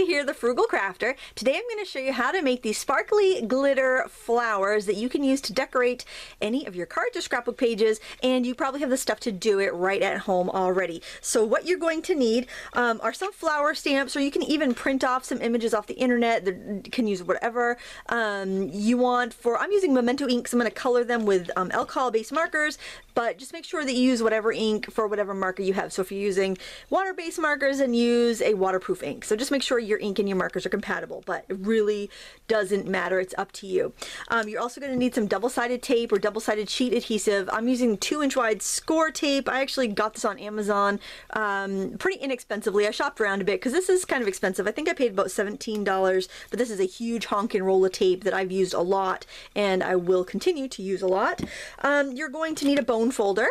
Lindsay here, the Frugal Crafter. Today I'm going to show you how to make these sparkly glitter flowers that you can use to decorate any of your cards or scrapbook pages, and you probably have the stuff to do it right at home already. So what you're going to need are some flower stamps, or you can even print off some images off the internet. You can use whatever you want. I'm using Memento ink, so I'm going to color them with alcohol-based markers, but just make sure that you use whatever ink for whatever marker you have. So if you're using water-based markers, and use a waterproof ink. So just make sure your ink and your markers are compatible, but it really doesn't matter. It's up to you. You're also going to need some double-sided tape or double-sided sheet adhesive. I'm using 2-inch wide score tape. I actually got this on Amazon pretty inexpensively. I shopped around a bit because this is kind of expensive. I think I paid about $17, but this is a huge honkin' roll of tape that I've used a lot and I will continue to use a lot. You're going to need a bone folder.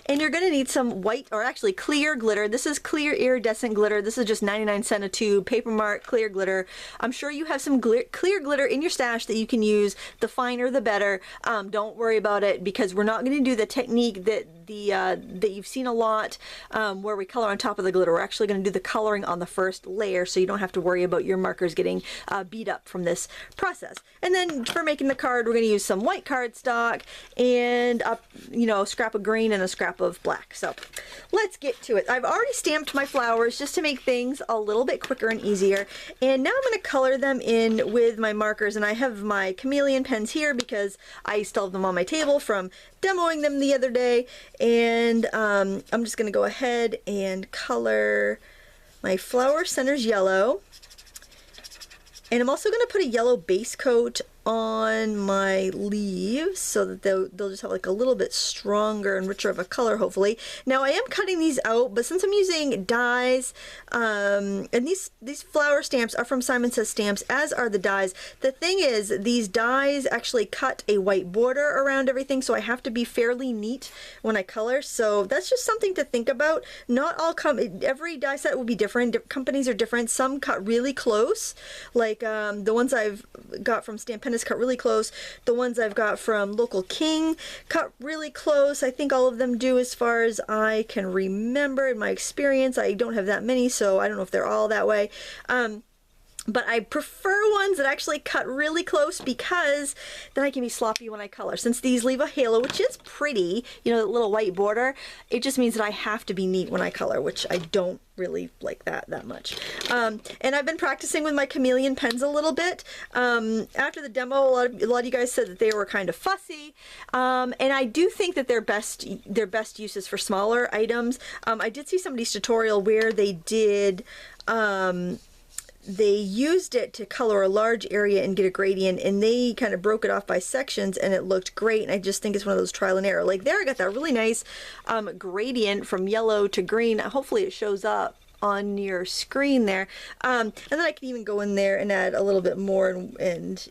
And you're going to need some white, or actually clear glitter. This is clear iridescent glitter. This is just 99¢ a tube, Papermart clear glitter. I'm sure you have some clear glitter in your stash that you can use. The finer the better. Don't worry about it, because we're not going to do the technique that that you've seen a lot where we color on top of the glitter. We're actually going to do the coloring on the first layer, so you don't have to worry about your markers getting beat up from this process. And then for making the card, we're going to use some white cardstock and a scrap of green and a scrap of black. So let's get to it. I've already stamped my flowers just to make things a little bit quicker and easier, and now I'm going to color them in with my markers. And I have my chameleon pens here because I still have them on my table from demoing them the other day, and I'm just going to go ahead and color my flower centers yellow, and I'm also going to put a yellow base coat on my leaves so that they'll just have like a little bit stronger and richer of a color, hopefully. Now I am cutting these out, but since I'm using dies, and these flower stamps are from Simon Says Stamps, as are the dies. The thing is, these dies actually cut a white border around everything, so I have to be fairly neat when I color. So that's just something to think about. Not all every die set will be different. Companies are different. Some cut really close, like the ones I've got from Stampin' is cut really close. The ones I've got from Local King cut really close. I think all of them do, as far as I can remember in my experience. I don't have that many, so I don't know if they're all that way. But I prefer ones that actually cut really close, because then I can be sloppy when I color. Since these leave a halo, which is pretty, the little white border, it just means that I have to be neat when I color, which I don't really like that much. And I've been practicing with my chameleon pens a little bit. After the demo, a lot of you guys said that they were kind of fussy, and I do think that their best uses for smaller items. I did see somebody's tutorial where they did they used it to color a large area and get a gradient, and they kind of broke it off by sections, and it looked great. And I just think it's one of those trial and error. Like there, I got that really nice gradient from yellow to green. Hopefully it shows up on your screen there. And then I can even go in there and add a little bit more and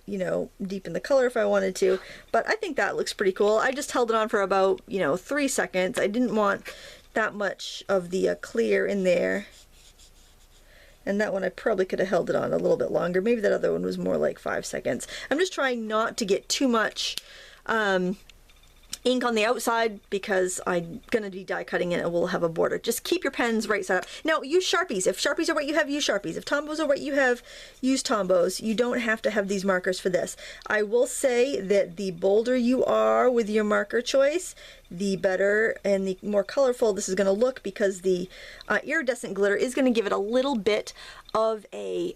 deepen the color if I wanted to. But I think that looks pretty cool. I just held it on for about 3 seconds. I didn't want that much of the clear in there. And that one I probably could have held it on a little bit longer. Maybe that other one was more like 5 seconds. I'm just trying not to get too much ink on the outside, because I'm going to be die cutting it and we'll have a border. Just keep your pens right side up. Now use Sharpies. If Sharpies are what you have, use Sharpies. If Tombos are what you have, use Tombos. You don't have to have these markers for this. I will say that the bolder you are with your marker choice, the better and the more colorful this is going to look, because the iridescent glitter is going to give it a little bit of a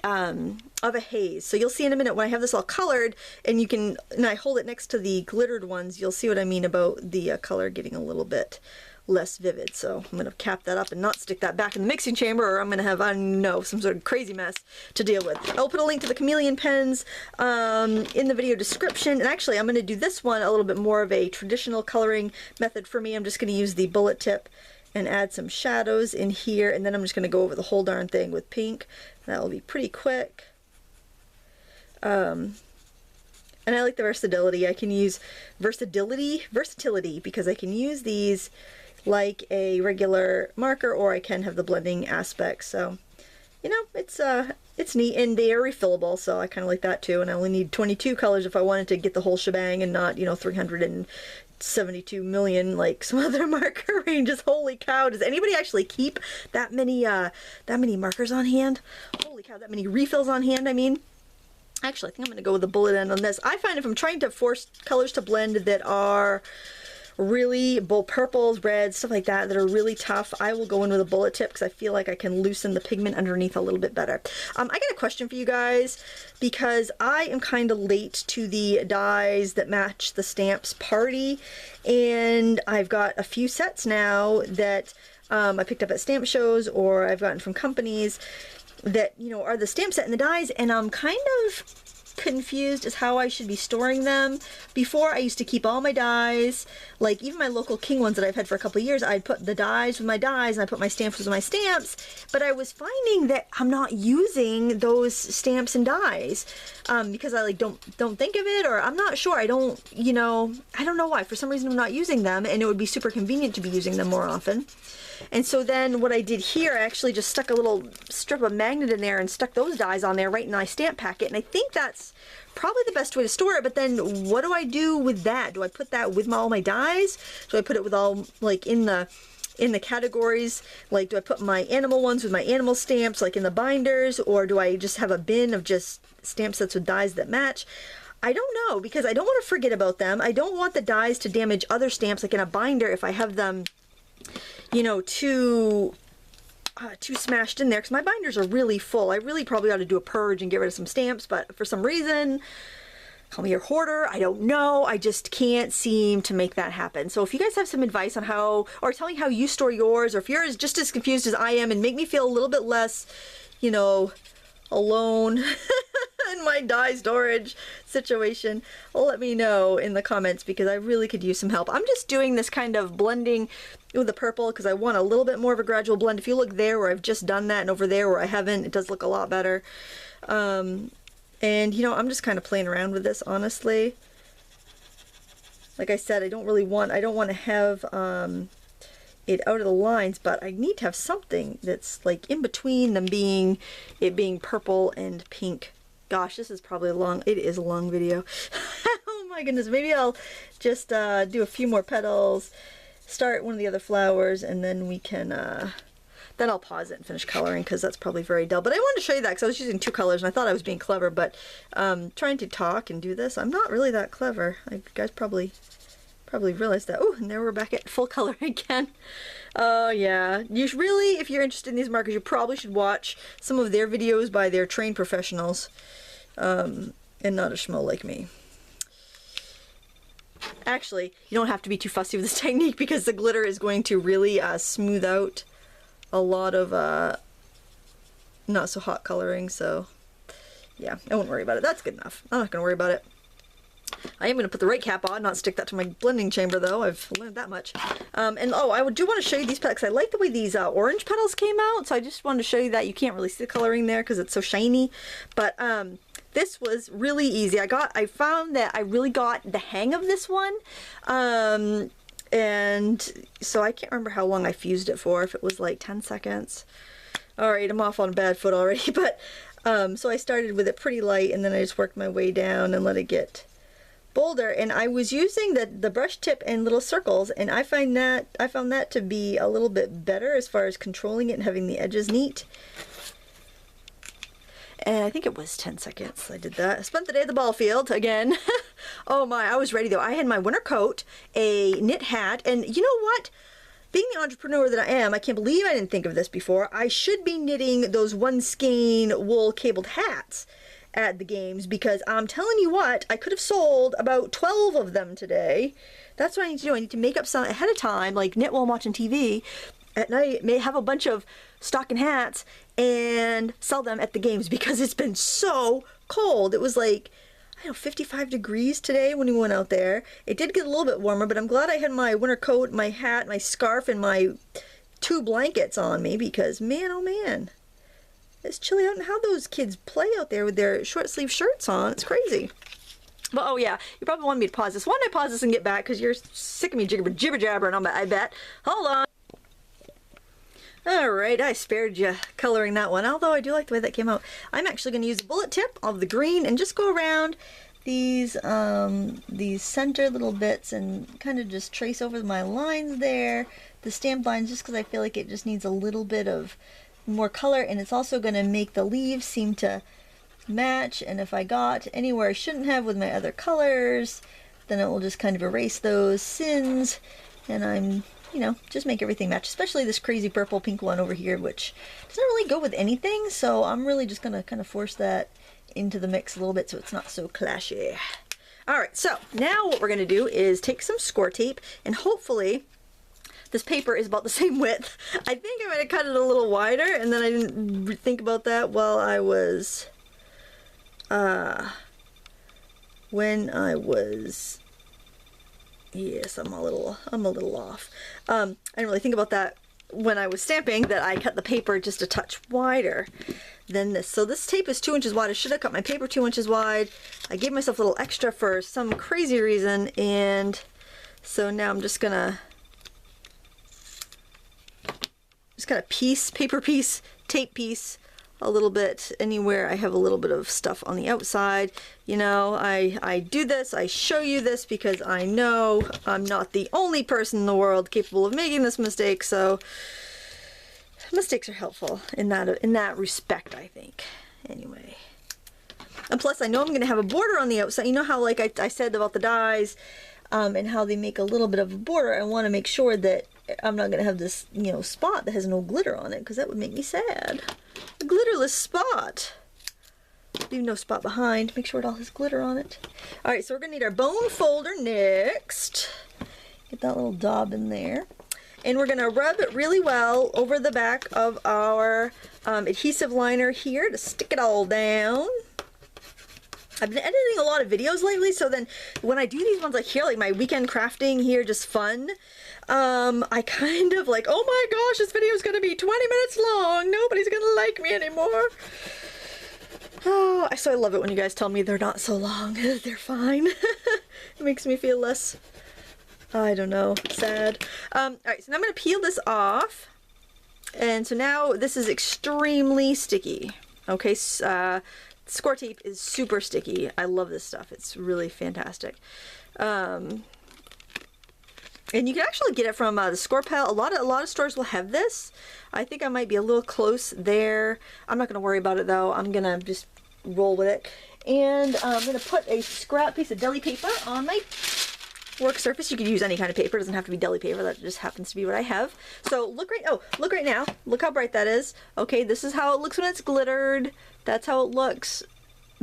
haze. So you'll see in a minute when I have this all colored, and I hold it next to the glittered ones, you'll see what I mean about the color getting a little bit less vivid. So I'm going to cap that up and not stick that back in the mixing chamber, or I'm going to have, I don't know, some sort of crazy mess to deal with. I'll put a link to the chameleon pens in the video description. And actually, I'm going to do this one a little bit more of a traditional coloring method for me. I'm just going to use the bullet tip and add some shadows in here, and then I'm just going to go over the whole darn thing with pink. That will be pretty quick. And I like the versatility. I can use versatility, because I can use these like a regular marker, or I can have the blending aspect. So, it's neat, and they are refillable, so I kind of like that too. And I only need 22 colors if I wanted to get the whole shebang, and not 300 and 72 million like some other marker ranges. Holy cow, does anybody actually keep that many markers on hand? Holy cow, that many refills on hand, I mean. Actually, I think I'm going to go with the bullet end on this. I find if I'm trying to force colors to blend that are really bold purples, reds, stuff like that, that are really tough, I will go in with a bullet tip because I feel like I can loosen the pigment underneath a little bit better. I got a question for you guys because I am kind of late to the dies that match the stamps party, and I've got a few sets now that I picked up at stamp shows or I've gotten from companies that, you know, are the stamp set and the dies, and I'm kind of confused as how I should be storing them. Before, I used to keep all my dies, like even my local king ones that I've had for a couple of years, I'd put the dies with my dies and I put my stamps with my stamps, but I was finding that I'm not using those stamps and dies because I like don't think of it, or I'm not sure, I don't know why. For some reason I'm not using them, and it would be super convenient to be using them more often. And so then what I did here, I actually just stuck a little strip of magnet in there and stuck those dies on there right in my stamp packet. And I think that's probably the best way to store it. But then what do I do with that? Do I put that with all my dies? Do I put it with all, like, in the categories? Like, do I put my animal ones with my animal stamps, like in the binders? Or do I just have a bin of just stamp sets with dies that match? I don't know, because I don't want to forget about them. I don't want the dies to damage other stamps, like in a binder, if I have them, you know, too smashed in there, because my binders are really full. I really probably ought to do a purge and get rid of some stamps, but for some reason, call me a hoarder, I don't know, I just can't seem to make that happen. So if you guys have some advice on how, or tell me how you store yours, or if you're just as confused as I am and make me feel a little bit less, you know, alone in my die storage situation, let me know in the comments, because I really could use some help. I'm just doing this kind of blending with the purple because I want a little bit more of a gradual blend. If you look there where I've just done that, and over there where I haven't, it does look a lot better. And you know, I'm just kind of playing around with this, honestly. Like I said, I don't want to have it out of the lines, but I need to have something that's like in between them being purple and pink. Gosh, this is probably it is a long video. Oh my goodness, maybe I'll just do a few more petals, start one of the other flowers, and then we can then I'll pause it and finish coloring, because that's probably very dull. But I wanted to show you that because I was using two colors and I thought I was being clever, but trying to talk and do this, I'm not really that clever. You guys probably realized that. Oh, and there we're back at full color again. Oh yeah, you should really, if you're interested in these markers, you probably should watch some of their videos by their trained professionals, and not a schmo like me. Actually, you don't have to be too fussy with this technique, because the glitter is going to really smooth out a lot of not so hot coloring, so yeah, I won't worry about it. That's good enough. I'm not going to worry about it. I am going to put the right cap on, not stick that to my blending chamber, though. I've learned that much. And oh, I do want to show you these petals. I like the way these orange petals came out, so I just wanted to show you that. You can't really see the coloring there because it's so shiny. But this was really easy. I found that I really got the hang of this one. And so I can't remember how long I fused it for, if it was like 10 seconds. Alright, I'm off on a bad foot already. But so I started with it pretty light, and then I just worked my way down and let it get bolder, and I was using the brush tip and little circles, and I found that to be a little bit better as far as controlling it and having the edges neat. And I think it was 10 seconds I did that. I spent the day at the ball field again. Oh my, I was ready though. I had my winter coat, a knit hat, and you know what? Being the entrepreneur that I am, I can't believe I didn't think of this before. I should be knitting those one skein wool cabled hats at the games, because I'm telling you what, I could have sold about 12 of them today. That's what I need to do. I need to make up some ahead of time, like knit while I'm watching TV at night, may have a bunch of stocking hats and sell them at the games, because it's been so cold. It was like, I don't know, 55 degrees today when we went out there. It did get a little bit warmer, but I'm glad I had my winter coat, my hat, my scarf, and my 2 blankets on me, because man, oh man, it's chilly out, and how those kids play out there with their short sleeve shirts on, it's crazy. But oh yeah, you probably wanted me to pause this. Why don't I pause this and get back, because you're sick of me jibber jabbering on, I bet. Hold on. Alright, I spared you coloring that one, although I do like the way that came out. I'm actually going to use a bullet tip of the green and just go around these center little bits and kind of just trace over my lines there, the stamped lines, just because I feel like it just needs a little bit of more color, and it's also going to make the leaves seem to match. And if I got anywhere I shouldn't have with my other colors, then it will just kind of erase those sins, and I'm, you know, just make everything match, especially this crazy purple pink one over here, which doesn't really go with anything, so I'm really just gonna kind of force that into the mix a little bit so it's not so clashy. Alright, so now what we're gonna do is take some score tape, and hopefully this paper is about the same width. I think I'm gonna cut it a little wider, and then I didn't think about that while I was yes, I'm a little off. I didn't really think about that when I was stamping, that I cut the paper just a touch wider than this. So this tape is 2 inches wide. I should have cut my paper 2 inches wide. I gave myself a little extra for some crazy reason, and so now I'm just gonna paper piece, tape piece a little bit anywhere I have a little bit of stuff on the outside. You know, I do this, I show you this because I know I'm not the only person in the world capable of making this mistake, so mistakes are helpful in that respect, I think. Anyway. And plus I know I'm going to have a border on the outside. You know how, like I said about the dies, and how they make a little bit of a border. I want to make sure that I'm not going to have this, you know, spot that has no glitter on it, because that would make me sad. A glitterless spot. Leave no spot behind. Make sure it all has glitter on it. Alright, so we're going to need our bone folder next. Get that little daub in there. And we're going to rub it really well over the back of our adhesive liner here to stick it all down. I've been editing a lot of videos lately, so then when I do these ones like here, like my weekend crafting here, just fun, I kind of like, oh my gosh, this video is going to be 20 minutes long. Nobody's going to like me anymore. Oh, so I love it when you guys tell me they're not so long. They're fine. It makes me feel less, I don't know, sad. Alright, so now I'm going to peel this off. And so now this is extremely sticky. Okay, score tape is super sticky. I love this stuff. It's really fantastic. And you can actually get it from the Score Pal. A lot of stores will have this. I think I might be a little close there. I'm not going to worry about it though. I'm going to just roll with it. And I'm going to put a scrap piece of deli paper on my work surface. You could use any kind of paper. It doesn't have to be deli paper. That just happens to be what I have. So look right now. Look how bright that is. Okay, this is how it looks when it's glittered. That's how it looks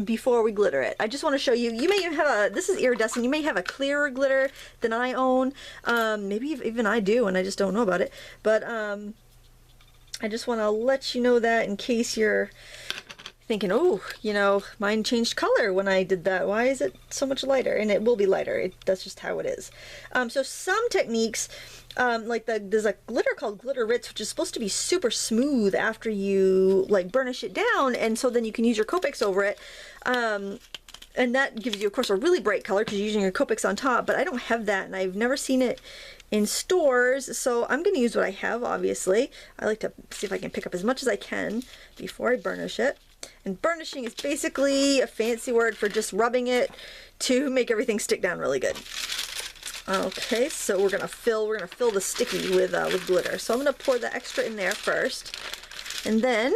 before we glitter it. I just want to show you, you may even have this is iridescent, you may have a clearer glitter than I own. Maybe even I do and I just don't know about it. But I just want to let you know that in case you're thinking, oh, you know, mine changed color when I did that. Why is it so much lighter? And it will be lighter. That's just how it is. So some techniques, like there's a glitter called Glitter Ritz, which is supposed to be super smooth after you like burnish it down, and so then you can use your Copics over it. And that gives you, of course, a really bright color because you're using your Copics on top, but I don't have that, and I've never seen it in stores, so I'm going to use what I have, obviously. I like to see if I can pick up as much as I can before I burnish it. And burnishing is basically a fancy word for just rubbing it to make everything stick down really good. Okay, so we're gonna fill the sticky with glitter. So I'm gonna pour the extra in there first, and then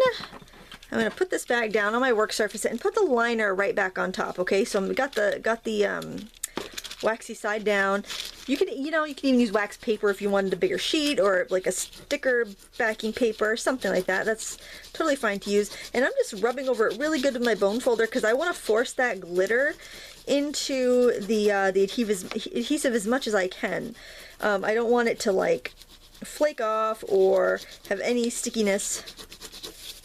I'm gonna put this back down on my work surface and put the liner right back on top. Okay, so I've got the waxy side down. You can even use wax paper if you wanted a bigger sheet, or like a sticker backing paper, something like that. That's totally fine to use. And I'm just rubbing over it really good with my bone folder because I want to force that glitter into the adhesive as much as I can. I don't want it to like flake off or have any stickiness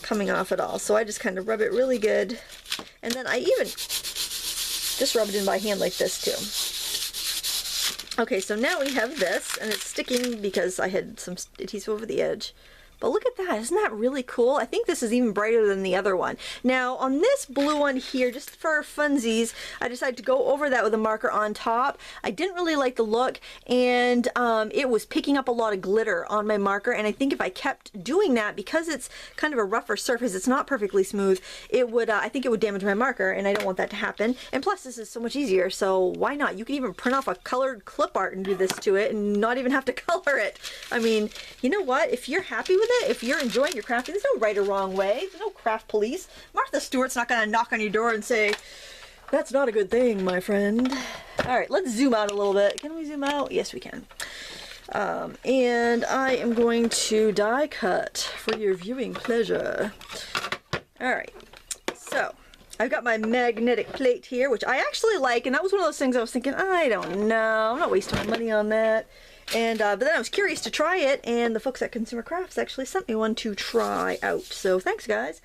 coming off at all. So I just kind of rub it really good, and then I even just rub it in by hand like this too. Okay, so now we have this, and it's sticking because I had some adhesive over the edge. But look at that, isn't that really cool? I think this is even brighter than the other one. Now on this blue one here, just for funsies, I decided to go over that with a marker on top. I didn't really like the look, and it was picking up a lot of glitter on my marker, and I think if I kept doing that, because it's kind of a rougher surface, it's not perfectly smooth, it would, I think it would damage my marker, and I don't want that to happen. And plus this is so much easier, so why not? You can even print off a colored clip art and do this to it and not even have to color it. I mean, you know what? If you're happy with it, if you're enjoying your crafting, there's no right or wrong way. There's no craft police. Martha Stewart's not going to knock on your door and say, that's not a good thing, my friend. All right, let's zoom out a little bit. Can we zoom out? Yes, we can. And I am going to die cut for your viewing pleasure. All right, so I've got my magnetic plate here, which I actually like, and that was one of those things I was thinking, I don't know, I'm not wasting my money on that. And but then I was curious to try it, and the folks at Consumer Crafts actually sent me one to try out. So thanks, guys.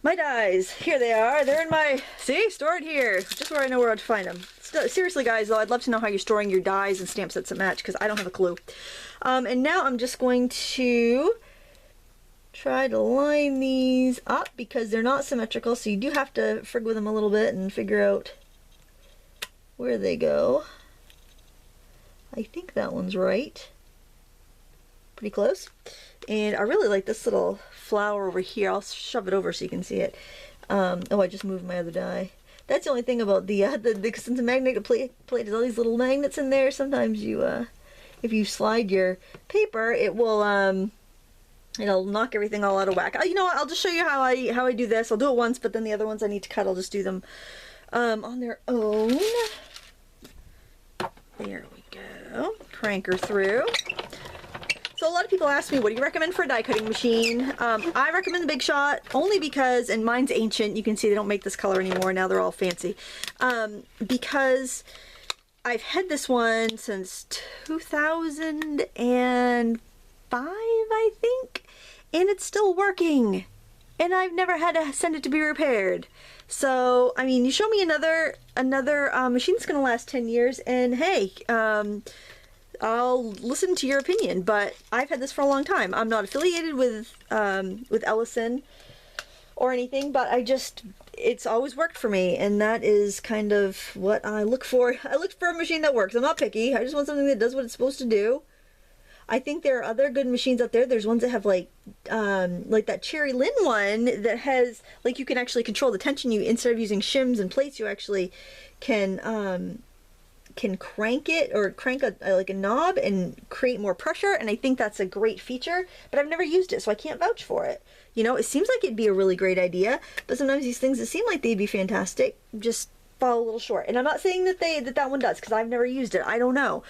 My dies, here they are. They're in my, see, stored here, just where I know where to find them. Seriously, guys, though, I'd love to know how you're storing your dies and stamp sets that match, because I don't have a clue. And now I'm just going to try to line these up, because they're not symmetrical, so you do have to frig with them a little bit and figure out where they go. I think that one's right. Pretty close. And I really like this little flower over here. I'll shove it over so you can see it. Oh, I just moved my other die. That's the only thing about the since the magnetic plate has all these little magnets in there, sometimes you, if you slide your paper, it will, it'll knock everything all out of whack. You know what, I'll just show you how I do this. I'll do it once, but then the other ones I need to cut, I'll just do them on their own. There we go. Crank her through. So a lot of people ask me, what do you recommend for a die cutting machine? I recommend the Big Shot, only because, and mine's ancient, you can see they don't make this color anymore, now they're all fancy. Because I've had this one since 2005, I think, and it's still working. And I've never had to send it to be repaired. So, I mean, you show me another machine that's going to last 10 years, and hey, I'll listen to your opinion, but I've had this for a long time. I'm not affiliated with Ellison or anything, but it's always worked for me, and that is kind of what I look for. I look for a machine that works. I'm not picky. I just want something that does what it's supposed to do. I think there are other good machines out there. There's ones that have like that Cherry Lynn one that has, like, you can actually control the tension. You, instead of using shims and plates, you actually can crank it, or crank like a knob and create more pressure, and I think that's a great feature, but I've never used it, so I can't vouch for it. You know, it seems like it'd be a really great idea, but sometimes these things that seem like they'd be fantastic just fall a little short. And I'm not saying that that one does, because I've never used it. I don't know.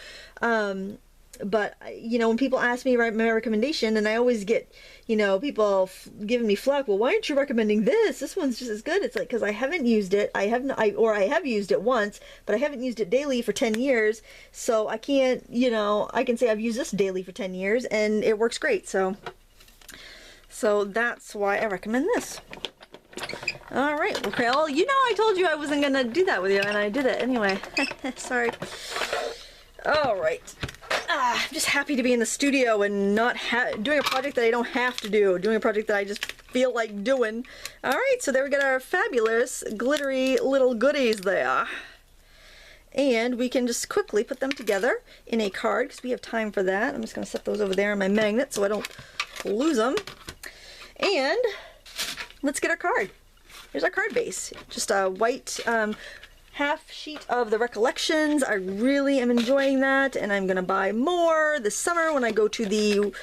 But, you know, when people ask me my recommendation, and I always get, you know, people giving me flack, well, why aren't you recommending this? This one's just as good. It's like, because I haven't used it. I have used it once, but I haven't used it daily for 10 years. So I can't, you know, I can say I've used this daily for 10 years and it works great. So that's why I recommend this. All right, well, you know, I told you I wasn't going to do that with you, and I did it anyway. Sorry. All right. I'm just happy to be in the studio and not doing a project that I don't have to do, doing a project that I just feel like doing. All right, so there we got our fabulous glittery little goodies there. And we can just quickly put them together in a card, because we have time for that. I'm just going to set those over there on my magnet so I don't lose them. And let's get our card. Here's our card base. Just a white half sheet of the Recollections. I really am enjoying that, and I'm gonna buy more this summer when I go to the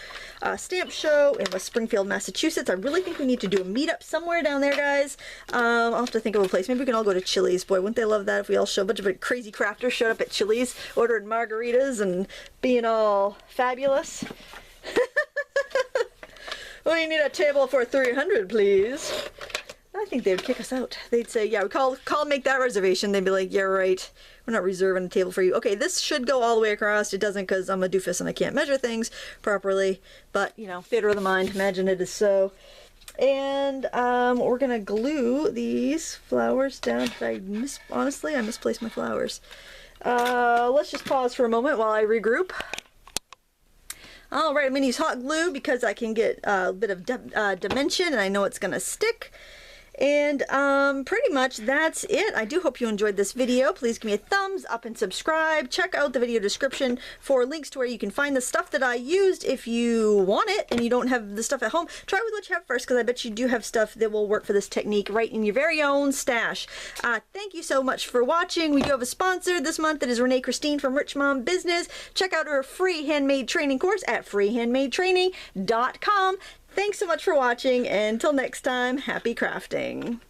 stamp show in West Springfield, Massachusetts. I really think we need to do a meetup somewhere down there, guys. I'll have to think of a place. Maybe we can all go to Chili's. Boy, wouldn't they love that if we all showed, a bunch of crazy crafters showed up at Chili's, ordering margaritas and being all fabulous. Well, you need a table for 300, please. I think they would kick us out. They'd say, yeah, call, make that reservation. They'd be like, yeah, right. We're not reserving a table for you. Okay, this should go all the way across. It doesn't, because I'm a doofus and I can't measure things properly. But, you know, theater of the mind. Imagine it is so. And we're going to glue these flowers down. Honestly, I misplaced my flowers. Let's just pause for a moment while I regroup. All right, I'm going to use hot glue because I can get a bit of dimension and I know it's going to stick. And pretty much that's it. I do hope you enjoyed this video. Please give me a thumbs up and subscribe. Check out the video description for links to where you can find the stuff that I used. If you want it and you don't have the stuff at home, try with what you have first, because I bet you do have stuff that will work for this technique right in your very own stash. Thank you so much for watching. We do have a sponsor this month. That is Renee Christine from Rich Mom Business. Check out her free handmade training course at freehandmadetraining.com. Thanks so much for watching, and until next time, happy crafting.